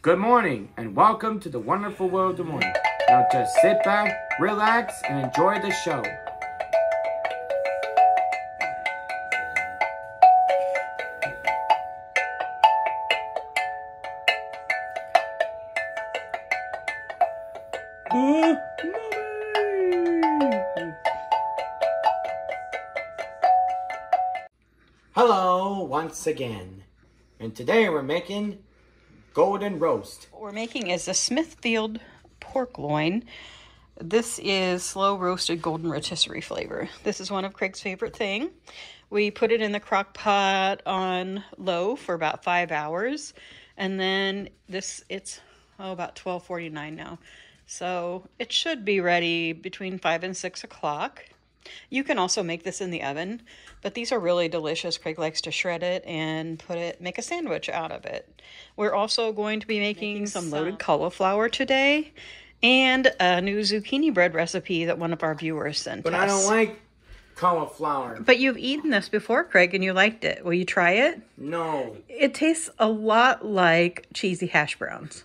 Good morning, and welcome to the wonderful world of morning. Now just sit back, relax, and enjoy the show. Hello, once again. And today we're making golden roast. What we're making is a Smithfield pork loin. This is slow roasted golden rotisserie flavor. This is one of Craig's favorite thing. We put it in the crock pot on low for about 5 hours. And then it's about 12:49 now. So it should be ready between 5 and 6 o'clock. You can also make this in the oven, but these are really delicious. Craig likes to shred it and make a sandwich out of it. We're also going to be making some loaded cauliflower today and a new zucchini bread recipe that one of our viewers sent us. But I don't like cauliflower. But you've eaten this before, Craig, and you liked it. Will you try it? No. It tastes a lot like cheesy hash browns.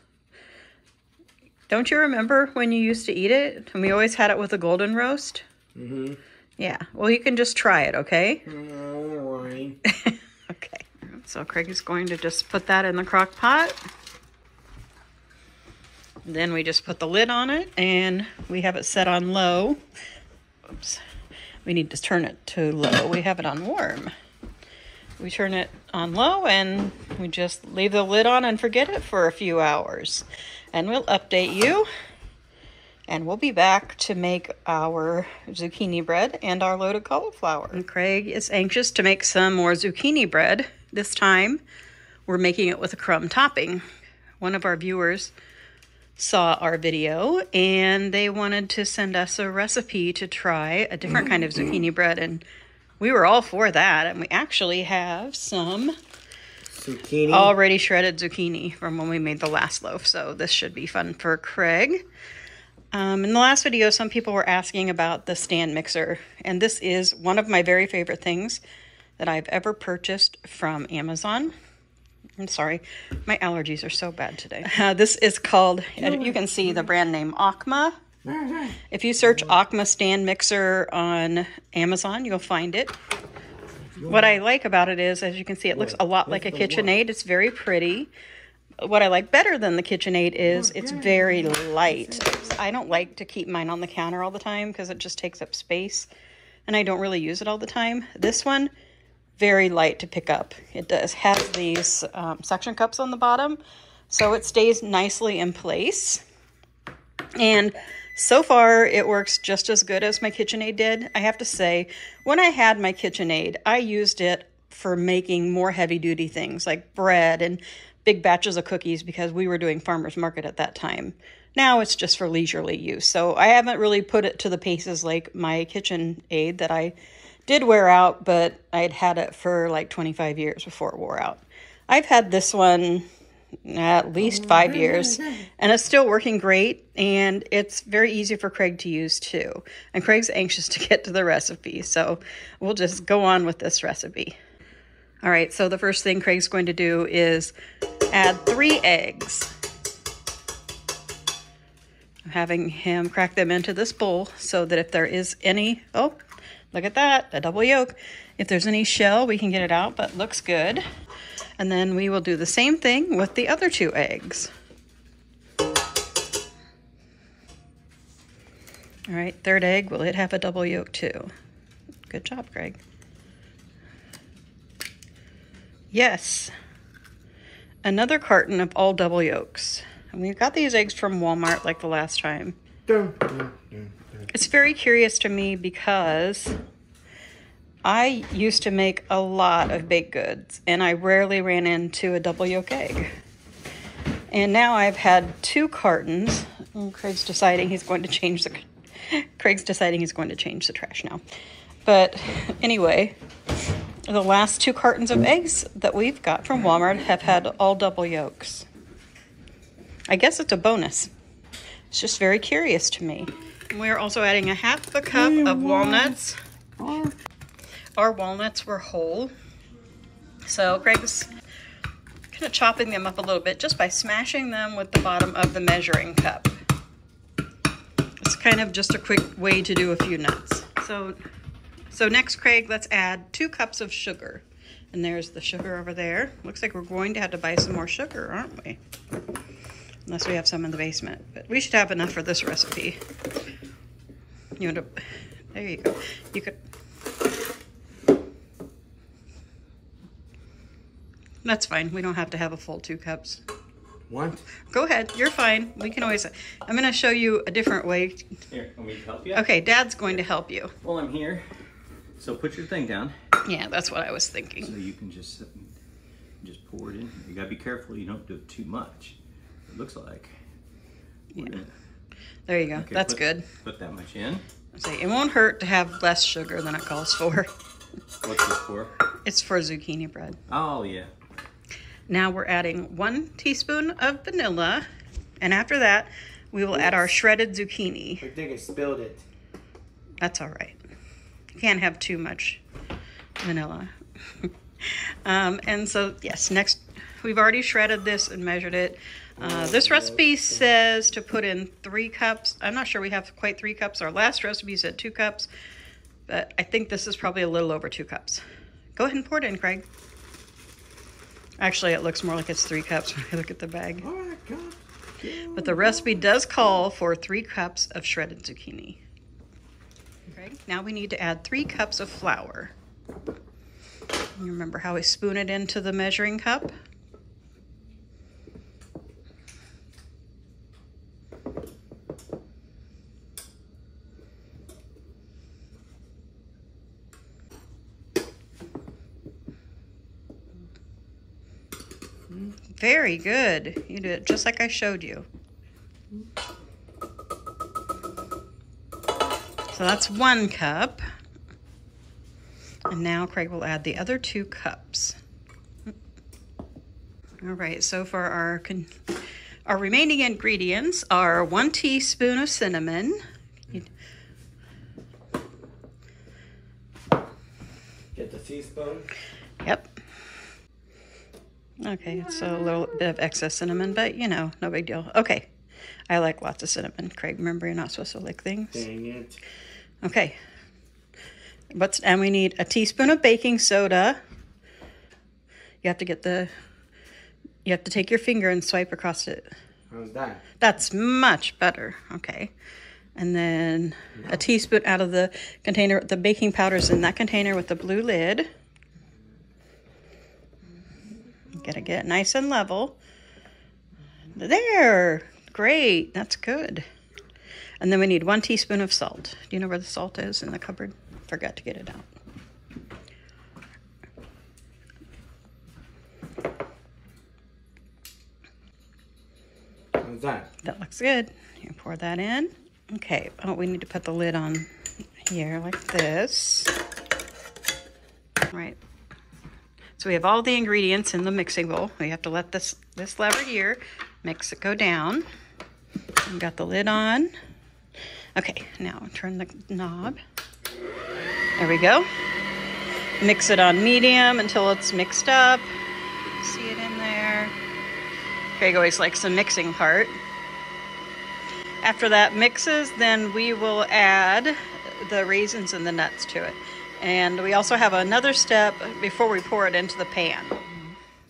Don't you remember when you used to eat it? And we always had it with a golden roast? Mm-hmm. Yeah. Well, you can just try it, okay? All right. Okay. So Craig is going to just put that in the crock pot. Then we just put the lid on it, and we have it set on low. Oops. We need to turn it to low. We have it on warm. We turn it on low, and we just leave the lid on and forget it for a few hours. And we'll update you. And we'll be back to make our zucchini bread and our loaded cauliflower. And Craig is anxious to make some more zucchini bread. This time, we're making it with a crumb topping. One of our viewers saw our video, and they wanted to send us a recipe to try a different kind of zucchini bread. And we were all for that. And we actually have some zucchini, already shredded zucchini from when we made the last loaf. So this should be fun for Craig. In the last video, some people were asking about the stand mixer, and this is one of my very favorite things that I've ever purchased from Amazon. I'm sorry, my allergies are so bad today. This is called, you can see the brand name, Acma. If you search Acma stand mixer on Amazon, you'll find it. What I like about it is, as you can see, it looks a lot like a KitchenAid. It's very pretty. What I like better than the KitchenAid is it's very light. I don't like to keep mine on the counter all the time because it just takes up space, and I don't really use it all the time. This one, very light to pick up. It has these suction cups on the bottom, so it stays nicely in place. And so far, it works just as good as my KitchenAid did. I have to say, when I had my KitchenAid, I used it for making more heavy-duty things like bread and big batches of cookies because we were doing farmers market at that time. Now it's just for leisurely use. So I haven't really put it to the paces like my KitchenAid that I did wear out, but I'd had it for like 25 years before it wore out. I've had this one at least 5 years, and it's still working great, and it's very easy for Craig to use too. And Craig's anxious to get to the recipe, so we'll just go on with this recipe. All right, so the first thing Craig's going to do is add 3 eggs. I'm having him crack them into this bowl so that if there is any, oh, look at that, a double yolk. If there's any shell, we can get it out, but looks good. And then we will do the same thing with the other 2 eggs. All right, third egg, will it have a double yolk too? Good job, Craig. Yes, another carton of all double yolks. And we got these eggs from Walmart like the last time. It's very curious to me because I used to make a lot of baked goods and I rarely ran into a double yolk egg. And now I've had 2 cartons. And Craig's deciding he's going to change the trash now. But anyway, the last 2 cartons of eggs that we've got from Walmart have had all double yolks. I guess it's a bonus. It's just very curious to me. We're also adding 1/2 cup of walnuts. Our walnuts were whole. So Craig's kind of chopping them up a little bit just by smashing them with the bottom of the measuring cup. It's kind of just a quick way to do a few nuts. So next, Craig, let's add 2 cups of sugar. And there's the sugar over there. Looks like we're going to have to buy some more sugar, aren't we? Unless we have some in the basement. But we should have enough for this recipe. You want to... There you go. You could... That's fine. We don't have to have a full 2 cups. What? Go ahead. You're fine. We can always... I'm going to show you a different way. Here, want me to help you? Okay, Dad's going to help you. Well, I'm here. So put your thing down. Yeah, that's what I was thinking. So you can just pour it in. You gotta be careful you don't do it too much. It looks like. Yeah. There you go. Okay, That's good. Put that much in. So it won't hurt to have less sugar than it calls for. What's this for? It's for zucchini bread. Oh, yeah. Now we're adding 1 teaspoon of vanilla. And after that, we will add our shredded zucchini. I think I spilled it. That's all right. You can't have too much vanilla. And so, yes, next, we've already shredded this and measured it. This recipe says to put in 3 cups. I'm not sure we have quite 3 cups. Our last recipe said 2 cups, but I think this is probably a little over 2 cups. Go ahead and pour it in, Craig. Actually, it looks more like it's 3 cups when I look at the bag. Oh my God. But the recipe does call for 3 cups of shredded zucchini. Okay, now we need to add 3 cups of flour. You remember how we spoon it into the measuring cup? Very good. You did it just like I showed you. So that's 1 cup. And now Craig will add the other 2 cups. All right, so for our remaining ingredients are 1 teaspoon of cinnamon. Get the teaspoon. Yep. Okay, so a little bit of excess cinnamon, but you know, no big deal. Okay, I like lots of cinnamon. Craig, remember you're not supposed to lick things. Dang it. Okay. And we need a teaspoon of baking soda. You have to take your finger and swipe across it. How's that? That's much better. Okay. And then a teaspoon out of the container. The baking powder's in that container with the blue lid. Gotta get it nice and level. There. Great. That's good. And then we need 1 teaspoon of salt. Do you know where the salt is in the cupboard? Forgot to get it out. How's that? That looks good. You pour that in. Okay. Oh, we need to put the lid on here like this. All right. So we have all the ingredients in the mixing bowl. We have to let this lever here mix it go down. We've got the lid on. Okay, now turn the knob. There we go. Mix it on medium until it's mixed up. See it in there. Craig always likes the mixing part. After that mixes, then we will add the raisins and the nuts to it. And we also have another step before we pour it into the pan.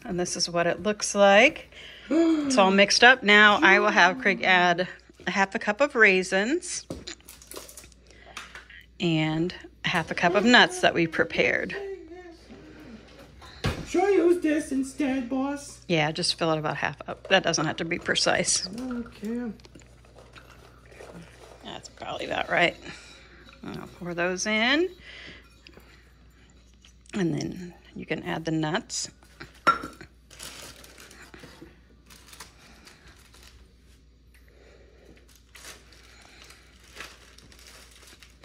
And this is what it looks like. It's all mixed up. Now I will have Craig add 1/2 cup of raisins and 1/2 cup of nuts that we prepared. Should I use this instead, boss? Yeah, just fill it about 1/2 up. That doesn't have to be precise. Okay. That's probably about right. I'll pour those in. And then you can add the nuts.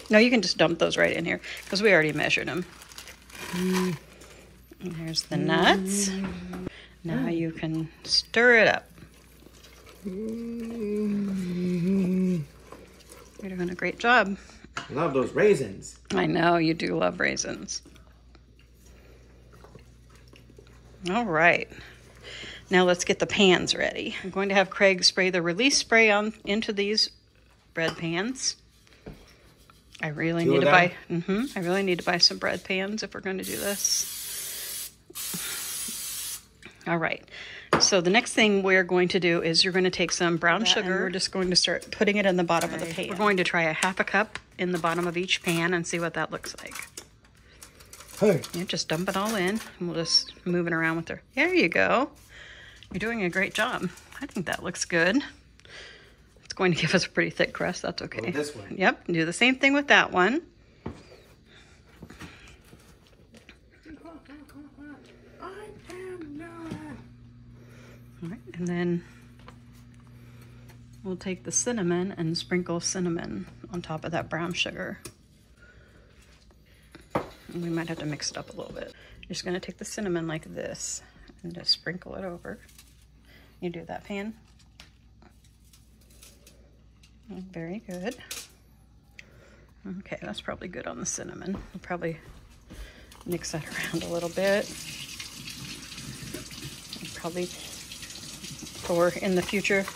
No, you can just dump those right in here because we already measured them. And there's the nuts. Now you can stir it up. You're doing a great job. I love those raisins. I know you do love raisins. All right. Now let's get the pans ready. I'm going to have Craig spray the release spray on into these bread pans. I really need to buy. I really need to buy some bread pans if we're going to do this. All right. So the next thing we're going to do is you're going to take some brown sugar. We're just going to start putting it in the bottom of the pan. We're going to try a half a cup in the bottom of each pan and see what that looks like. Hey. Yeah, just dump it all in, and we'll just move it around with her. There you go. You're doing a great job. I think that looks good. It's going to give us a pretty thick crust. That's okay. Well, this one. Yep. Do the same thing with that one. All right, and then we'll take the cinnamon and sprinkle cinnamon on top of that brown sugar. And we might have to mix it up a little bit. You're just going to take the cinnamon like this and just sprinkle it over. You do that, pan. Very good. Okay, that's probably good on the cinnamon. We'll probably mix that around a little bit. Probably for in the future,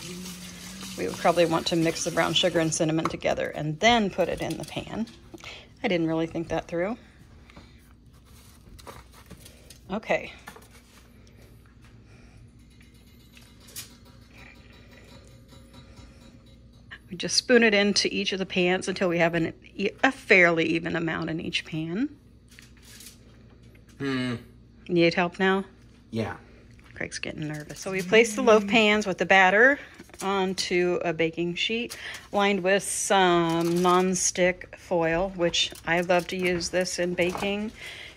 we would probably want to mix the brown sugar and cinnamon together and then put it in the pan. I didn't really think that through. Okay. We just spoon it into each of the pans until we have a fairly even amount in each pan. Need help now? Yeah. Craig's getting nervous. So we place the loaf pans with the batter onto a baking sheet lined with some non-stick foil, which I love to use this in baking.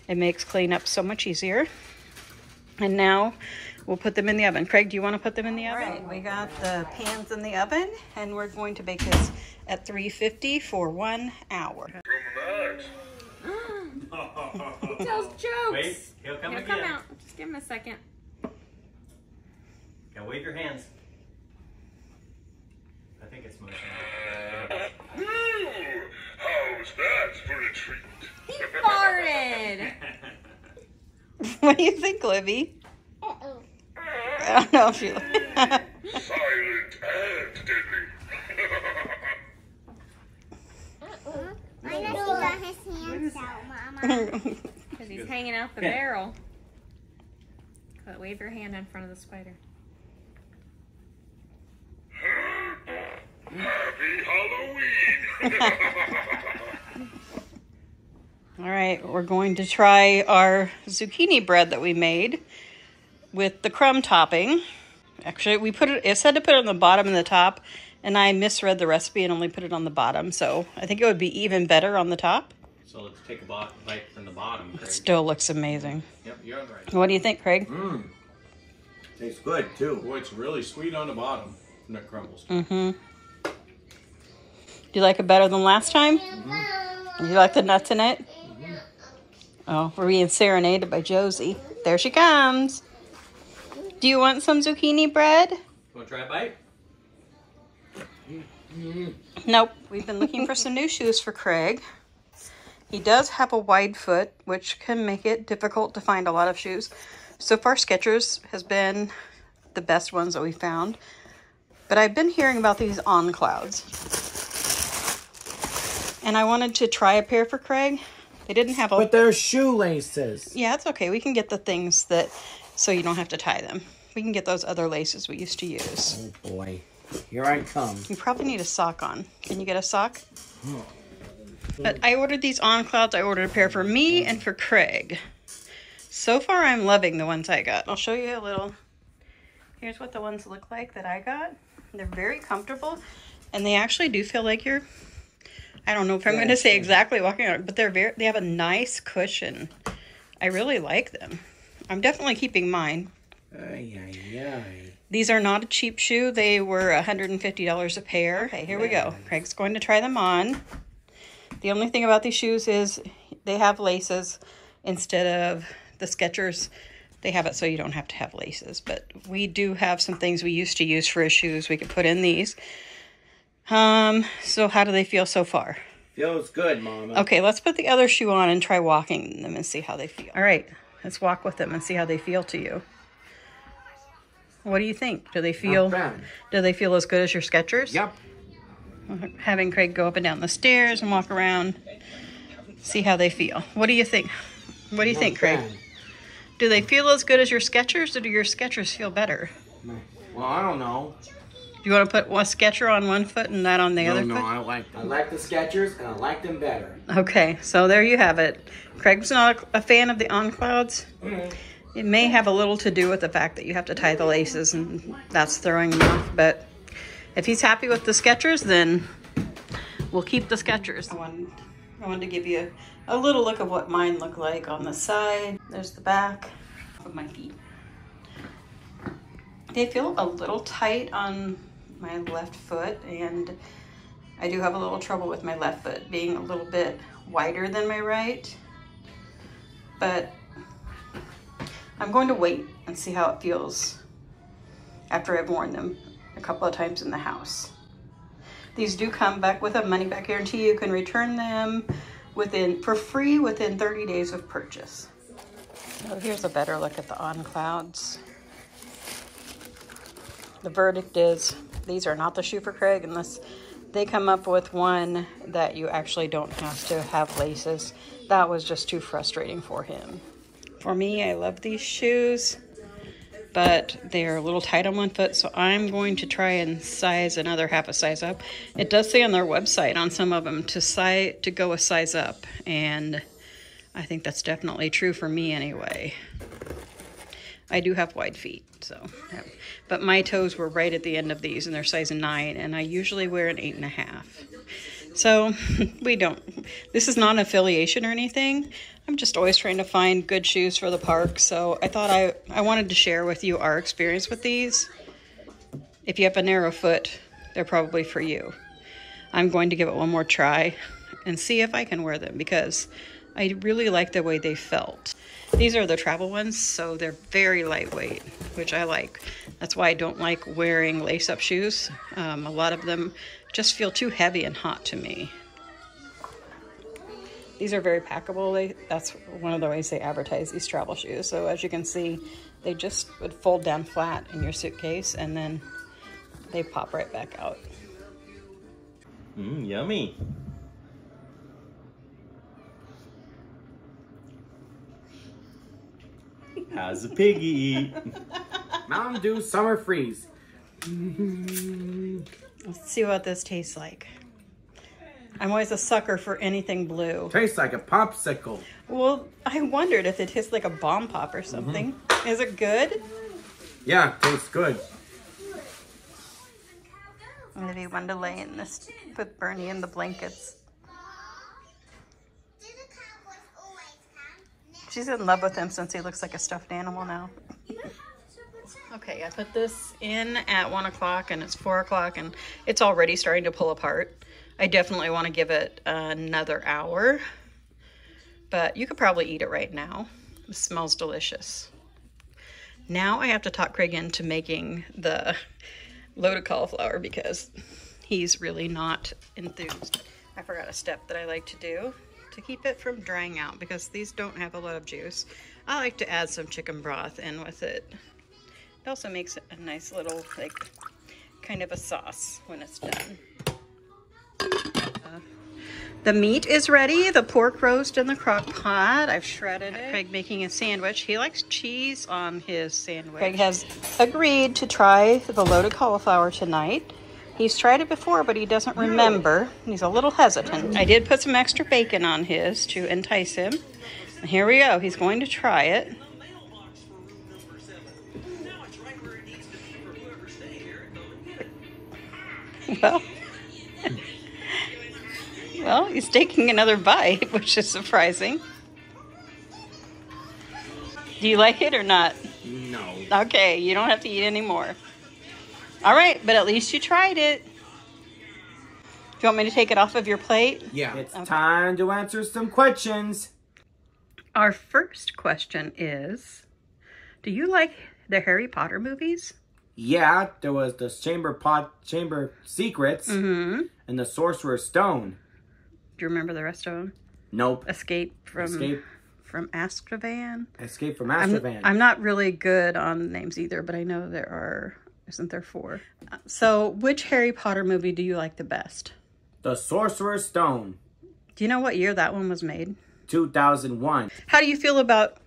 It makes cleanup so much easier. And now we'll put them in the oven. Craig, do you want to put them in the oven? All right, we got the pans in the oven, and we're going to bake this at 350 for 1 hour. He tells jokes. Wait, he'll come out. Just give him a second. Now wave your hands. I think it's motion. How's that for a treat? He farted. What do you think, Libby? Uh-oh. I don't know if you... Silent and deadly. Uh-oh. I know he got his hands out, Mama. Because he's hanging out the barrel. But wave your hand in front of the spider. Happy Halloween. All right, we're going to try our zucchini bread that we made with the crumb topping. Actually, it said to put it on the bottom and the top, and I misread the recipe and only put it on the bottom. So I think it would be even better on the top. So let's take a bite from the bottom, Craig. It still looks amazing. Yep, you're right. What do you think, Craig? Tastes good, too. Boy, it's really sweet on the bottom when it crumbles. Do you like it better than last time? You like the nuts in it? Oh, we're being serenaded by Josie. There she comes. Do you want some zucchini bread? Want to try a bite? Nope. We've been looking for some new shoes for Craig. He does have a wide foot, which can make it difficult to find a lot of shoes. So far, Skechers has been the best ones that we found. But I've been hearing about these On Clouds. And I wanted to try a pair for Craig. They didn't have a... But they're shoelaces. Yeah, it's okay. We can get the things that... so you don't have to tie them. We can get those other laces we used to use. Oh, boy. Here I come. You probably need a sock on. Can you get a sock? But I ordered these On Clouds. I ordered a pair for me and for Craig. So far, I'm loving the ones I got. I'll show you a little... Here's what the ones look like that I got. They're very comfortable. And they actually do feel like you're... I don't know if I'm going to say exactly walking on it, but they have a nice cushion. I really like them. I'm definitely keeping mine. Ay, ay, ay. These are not a cheap shoe. They were $150 a pair. Okay, here we go. Craig's going to try them on. The only thing about these shoes is they have laces instead of the Skechers. They have it so you don't have to have laces. But we do have some things we used to use for his shoes. We could put in these. So how do they feel so far? Feels good, Mama. Okay, let's put the other shoe on and try walking in them and see how they feel. All right, let's walk with them and see how they feel to you. What do you think? Do they Not bad. feel as good as your Skechers? Yep. Having Craig go up and down the stairs and walk around, see how they feel. What do you think? What do you think, Craig? Bad. Do they feel as good as your Skechers, or do your Skechers feel better? Well, I don't know. Do you want to put one Sketcher on one foot and that on the other No, foot? I like them. I like the Skechers, and I like them better. Okay, so there you have it. Craig's not a fan of the On Clouds. It may have a little to do with the fact that you have to tie the laces, and that's throwing him off. But if he's happy with the Skechers, then we'll keep the Skechers. I wanted to give you a little look of what mine look like on the side. There's the back of my feet. They feel a little tight on my left foot, and I do have a little trouble with my left foot being a little bit wider than my right. But I'm going to wait and see how it feels after I've worn them a couple of times in the house. These do come back with a money back guarantee. You can return them for free within 30 days of purchase. So here's a better look at the On Clouds. The verdict is these are not the shoe for Craig unless they come up with one that you actually don't have to have laces. That was just too frustrating for him. For me, I love these shoes, but they're a little tight on one foot, so I'm going to try and size another half a size up. It does say on their website on some of them to go a size up, and I think that's definitely true for me anyway. I do have wide feet, so, but my toes were right at the end of these, and they're size 9, and I usually wear an 8.5. So this is not an affiliation or anything. I'm just always trying to find good shoes for the park, so I thought I wanted to share with you our experience with these. If you have a narrow foot, they're probably for you. I'm going to give it one more try and see if I can wear them, because I really like the way they felt. These are the travel ones, so they're very lightweight, which I like. That's why I don't like wearing lace-up shoes. A lot of them just feel too heavy and hot to me. These are very packable. That's one of the ways they advertise these travel shoes. So as you can see, they just would fold down flat in your suitcase, and then they pop right back out. Yummy. How's the piggy eat? Mountain Dew Summer Freeze. Let's see what this tastes like. I'm always a sucker for anything blue. Tastes like a popsicle. Well, I wondered if it tastes like a bomb pop or something. Is it good? Yeah, tastes good. I'm gonna be one to lay in this with Bernie in the blankets. She's in love with him since he looks like a stuffed animal now. Okay, I put this in at 1 o'clock and it's 4 o'clock and it's already starting to pull apart. I definitely want to give it another hour, but you could probably eat it right now. It smells delicious. Now I have to talk Craig into making the loaded cauliflower because he's really not enthused. I forgot a step that I like to do to keep it from drying out because these don't have a lot of juice. I like to add some chicken broth in with it. It also makes it a nice little, like, kind of a sauce when it's done. The meat is ready, the pork roast in the crock pot. I've shredded it. Craig making a sandwich. He likes cheese on his sandwich. Craig has agreed to try the loaded cauliflower tonight. He's tried it before, but he doesn't remember. He's a little hesitant. I did put some extra bacon on his to entice him. And here we go. He's going to try it. Well, he's taking another bite, which is surprising. Do you like it or not? No. Okay, you don't have to eat anymore. All right, but at least you tried it. Do you want me to take it off of your plate? Yeah. It's time to answer some questions. Our first question is, do you like the Harry Potter movies? Yeah, there was the Chamber Secrets and the Sorcerer's Stone. Do you remember the rest of them? Nope. Escape from Azkaban. Escape from Azkaban. I'm not really good on names either, but I know there are, isn't there 4? So, which Harry Potter movie do you like the best? The Sorcerer's Stone. Do you know what year that one was made? 2001. How do you feel about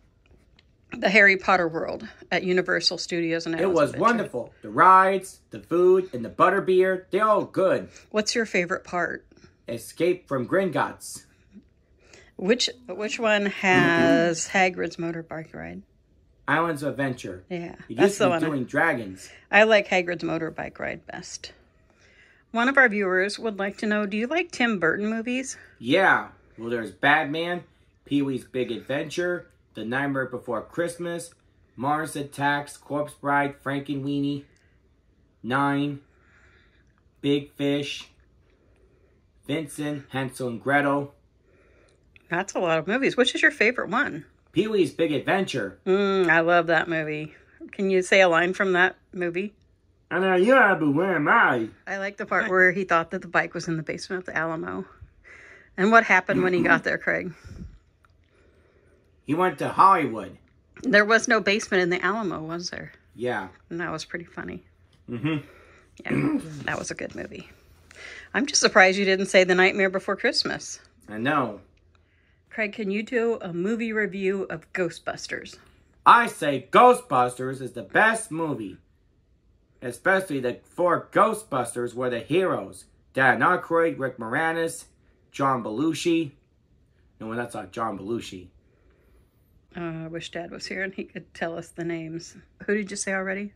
the Harry Potter world at Universal Studios and It was wonderful. The rides, the food, and the butterbeer, they're all good. What's your favorite part? Escape from Gringotts. Which one has Hagrid's motorbike ride? Islands of Adventure. Yeah, It that's used the to be one. doing dragons. I like Hagrid's motorbike ride best. One of our viewers would like to know, do you like Tim Burton movies? Yeah. Well, there's Batman, Pee-wee's Big Adventure, The Nightmare Before Christmas, Mars Attacks, Corpse Bride, Frankenweenie, 9, Big Fish, Vincent, Hansel and Gretel. That's a lot of movies. Which is your favorite one? Pee-wee's Big Adventure. I love that movie. Can you say a line from that movie? I know you are, but where am I? I like the part where he thought that the bike was in the basement of the Alamo. And what happened when he got there, Craig? He went to Hollywood. There was no basement in the Alamo, was there? Yeah. And that was pretty funny. Mm-hmm. Yeah, that was a good movie. I'm just surprised you didn't say The Nightmare Before Christmas. I know. Craig, can you do a movie review of Ghostbusters? I say Ghostbusters is the best movie. Especially the 4 Ghostbusters were the heroes. Dan Aykroyd, Rick Moranis, John Belushi. No, that's not John Belushi. I wish Dad was here and he could tell us the names. Who did you say already?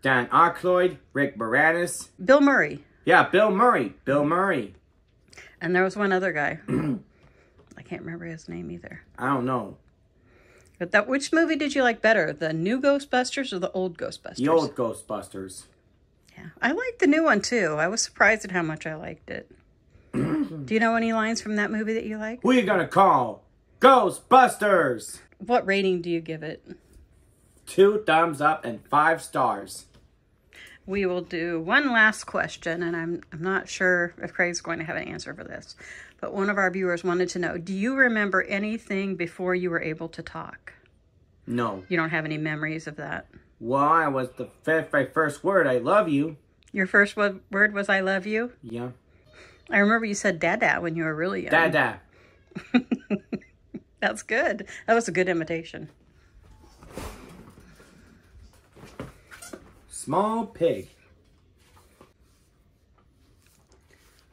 Dan Aykroyd, Rick Moranis. Bill Murray. Yeah, Bill Murray. Bill Murray. And there was one other guy. I can't remember his name either. I don't know. But which movie did you like better? The new Ghostbusters or the old Ghostbusters? The old Ghostbusters. Yeah, I liked the new one too. I was surprised at how much I liked it. Do you know any lines from that movie that you like? Who are you gonna call? Ghostbusters! What rating do you give it? 2 thumbs up and 5 stars. We will do one last question, and I'm not sure if Craig's going to have an answer for this. But one of our viewers wanted to know, do you remember anything before you were able to talk? No. You don't have any memories of that? Well, I was the very first word, I love you. Your first word was I love you? Yeah. I remember you said dada when you were really young. Dada. That's good. That was a good imitation. Small pig.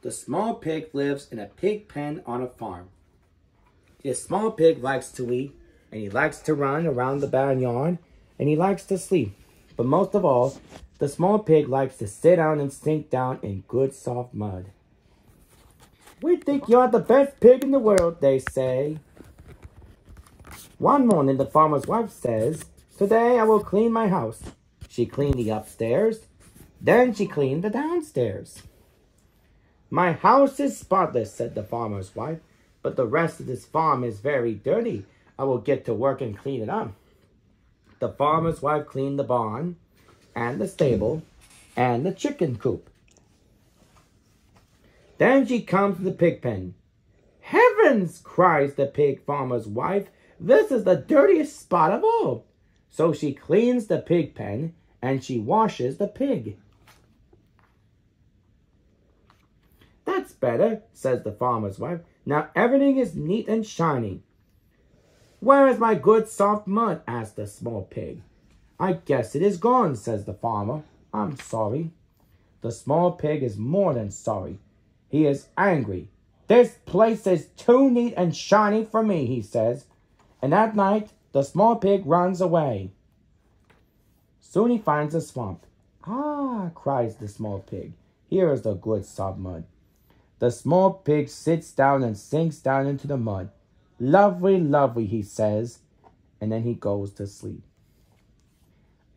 The small pig lives in a pig pen on a farm. This small pig likes to eat, and he likes to run around the barnyard, and he likes to sleep. But most of all, the small pig likes to sit down and sink down in good soft mud. We think you're the best pig in the world, they say. One morning, the farmer's wife says, "Today I will clean my house." She cleaned the upstairs, then she cleaned the downstairs. "My house is spotless," said the farmer's wife, "but the rest of this farm is very dirty. I will get to work and clean it up." The farmer's wife cleaned the barn, and the stable, and the chicken coop. Then she comes to the pig pen. "Heavens!" cries the pig farmer's wife. "This is the dirtiest spot of all." So she cleans the pig pen, and she washes the pig. "That's better," says the farmer's wife. "Now everything is neat and shiny." "Where is my good soft mud?" asked the small pig. "I guess it is gone," says the farmer. "I'm sorry." The small pig is more than sorry. He is angry. "This place is too neat and shiny for me," he says. And that night, the small pig runs away. Soon he finds a swamp. "Ah," cries the small pig, "here is the good soft mud." The small pig sits down and sinks down into the mud. "Lovely, lovely," he says, and then he goes to sleep.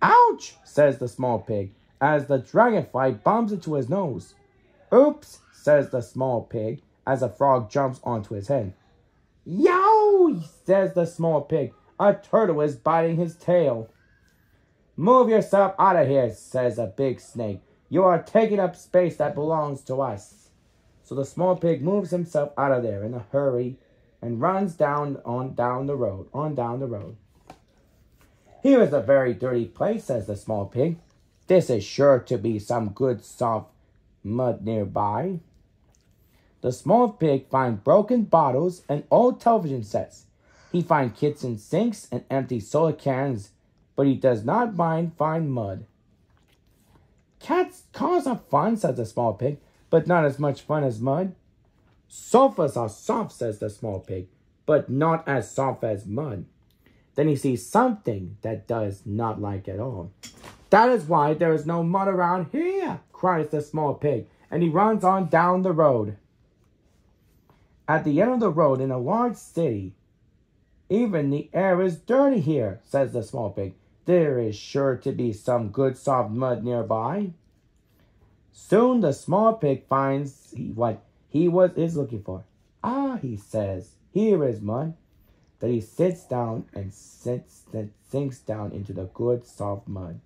"Ouch," says the small pig, as the dragonfly bumps into his nose. "Oops," says the small pig, as a frog jumps onto his head. "Yow," says the small pig, "a turtle is biting his tail." "Move yourself out of here," says a big snake. "You are taking up space that belongs to us." So the small pig moves himself out of there in a hurry, and runs down the road. Here is a very dirty place, says the small pig. This is sure to be some good soft mud nearby. The small pig finds broken bottles and old television sets. He finds kitchen sinks and empty soda cans, but he does not find mud. Cars are fun, says the small pig, but not as much fun as mud. Sofas are soft, says the small pig, but not as soft as mud. Then he sees something that does not like at all. That is why there is no mud around here, cries the small pig, and he runs on down the road. At the end of the road in a large city, even the air is dirty here, says the small pig. There is sure to be some good soft mud nearby. Soon the small pig finds what he is looking for. Ah, he says, here is mud. Then he sits down and sinks down into the good soft mud.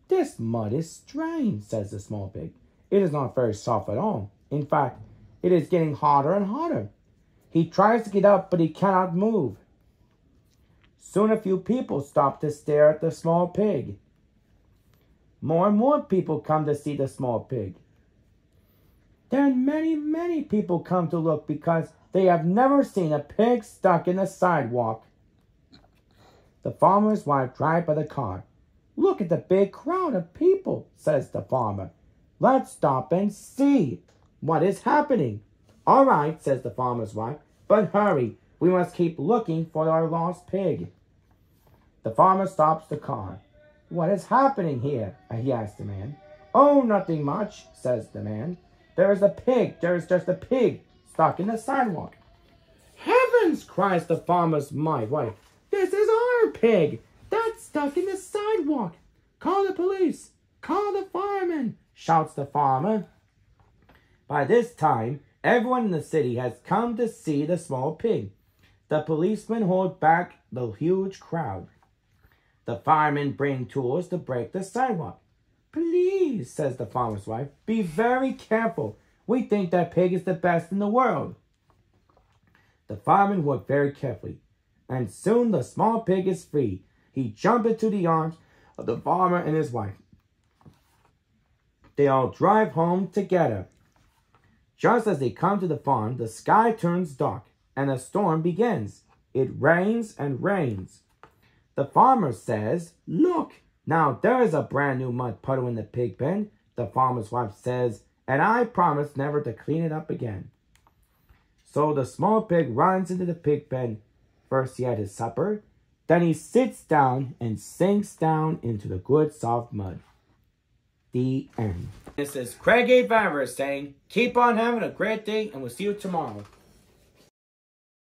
This mud is strange, says the small pig. It is not very soft at all. In fact, it is getting hotter and hotter. He tries to get up, but he cannot move. Soon a few people stop to stare at the small pig. More and more people come to see the small pig. Then many people come to look because they have never seen a pig stuck in the sidewalk. The farmer's wife drives by the car. Look at the big crowd of people, says the farmer. Let's stop and see what is happening. All right, says the farmer's wife, but hurry. We must keep looking for our lost pig. The farmer stops the car. What is happening here? He asks the man. Oh, nothing much, says the man. There is just a pig stuck in the sidewalk. Heavens, cries the farmer's wife. This is our pig. That's stuck in the sidewalk. Call the police. Call the firemen, shouts the farmer. By this time, everyone in the city has come to see the small pig. The policemen hold back the huge crowd. The firemen bring tools to break the sidewalk. Please, says the farmer's wife, be very careful. We think that pig is the best in the world. The firemen work very carefully, and soon the small pig is free. He jumps into the arms of the farmer and his wife. They all drive home together. Just as they come to the farm, the sky turns dark, and a storm begins. It rains and rains. The farmer says, look, now there is a brand new mud puddle in the pig pen. The farmer's wife says, and I promise never to clean it up again. So the small pig runs into the pig pen. First he had his supper, then he sits down and sinks down into the good soft mud. The end. This is Craig A. Vanver saying, keep on having a great day, and we'll see you tomorrow.